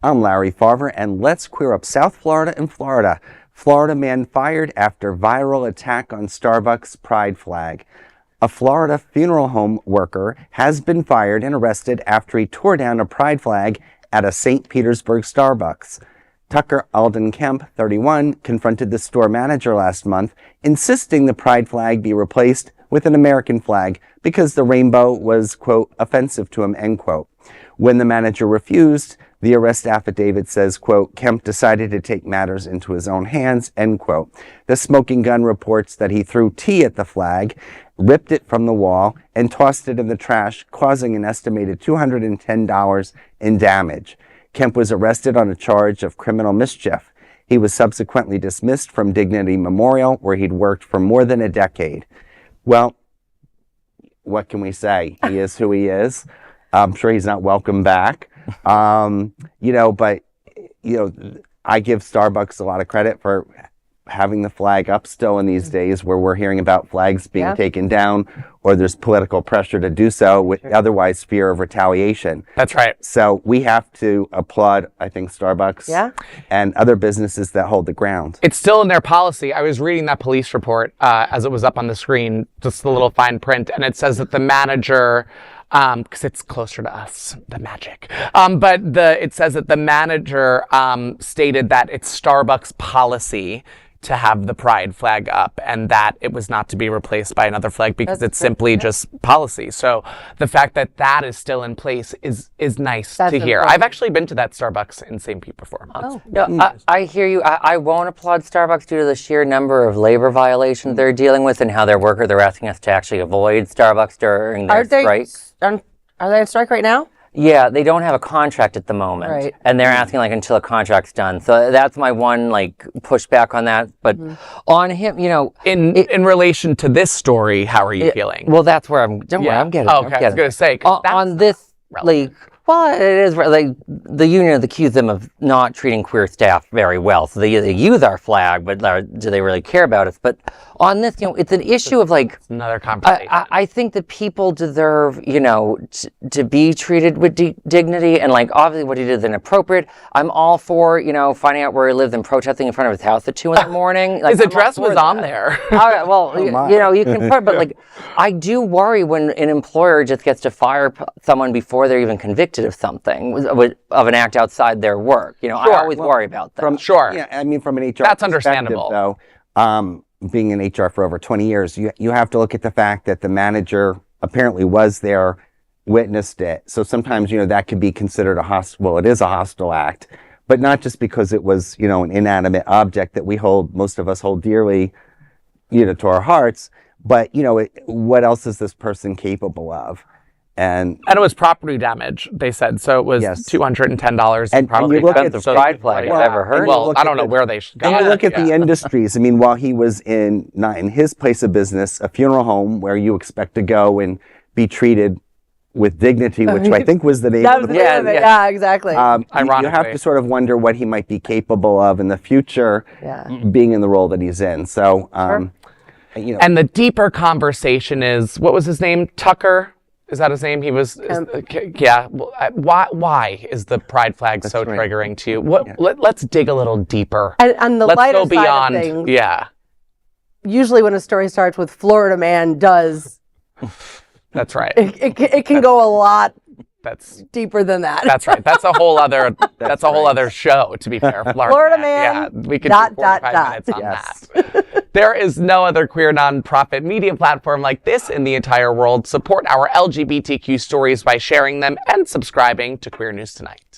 I'm Larry Farver, and let's queer up South Florida and Florida. Florida man fired after viral attack on Starbucks pride flag. A Florida funeral home worker has been fired and arrested after he tore down a pride flag at a St. Petersburg Starbucks. Tucker Alden Kemp, 31, confronted the store manager last month, insisting the pride flag be replaced with an American flag because the rainbow was, quote, offensive to him, end quote. When the manager refused, the arrest affidavit says, quote, Kemp decided to take matters into his own hands, end quote. The Smoking Gun reports that he threw tea at the flag, ripped it from the wall, and tossed it in the trash, causing an estimated $210 in damage. Kemp was arrested on a charge of criminal mischief. He was subsequently dismissed from Dignity Memorial, where he'd worked for more than a decade. Well, what can we say? He is who he is. I'm sure he's not welcome back. But I give Starbucks a lot of credit for having the flag up still in these days where we're hearing about flags being taken down, or there's political pressure to do so with otherwise fear of retaliation. That's right. So we have to applaud, I think, Starbucks and other businesses that hold the ground. It's still in their policy. I was reading that police report as it was up on the screen, just the little fine print, and it says that the manager, because it's closer to us, the magic. It says that the manager stated that it's Starbucks policy to have the pride flag up and that it was not to be replaced by another flag because it's simply just policy. So the fact that that is still in place is nice to hear. I've actually been to that Starbucks in St. Pete before. I hear you. I won't applaud Starbucks due to the sheer number of labor violations they're dealing with and how they're asking us to actually avoid Starbucks during their strike. Are they on strike right now? Yeah, they don't have a contract at the moment. Right. And they're asking until a contract's done. So that's my one pushback on that. But on him, in relation to this story, how are you feeling? Well, that's where I'm getting. Oh, okay, I was going to say. On this, well, it is the union accused them of not treating queer staff very well. So they use our flag, but do they really care about us? But on this, it's an issue of another conversation. I think that people deserve, to be treated with dignity, and obviously what he did is inappropriate. I'm all for, finding out where he lives and protesting in front of his house at 2 a.m. His address was on there. You can put, but I do worry when an employer just gets to fire someone before they're even convicted of something, of an act outside their work. I always worry about that. From an HR that's understandable, though. Being in HR for over 20 years, you have to look at the fact that the manager apparently was there, witnessed it. So sometimes, that could be considered it is a hostile act, but not just because it was, an inanimate object that most of us hold dearly, to our hearts, but, what else is this person capable of? And it was property damage, they said. So it was $210. And probably you look at the pride flag I've ever heard. Well, I don't know where they got it. And you look at the industries. I mean, while he was not in his place of business, a funeral home where you expect to go and be treated with dignity, which I think was the name of the Yeah, exactly. Ironically, you have to sort of wonder what he might be capable of in the future, being in the role that he's in. So, and the deeper conversation is, what was his name? Tucker? Is that his name? He was, why is the pride flag so triggering to you? Let's dig a little deeper. And the lighter side beyond, of things, usually when a story starts with Florida man does, that's right. It can go a lot deeper than that. That's right. That's a whole other other show, to be fair. Florida man. Yeah, we could do 45 minutes on that. There is no other queer nonprofit media platform like this in the entire world. Support our LGBTQ stories by sharing them and subscribing to Queer News Tonight.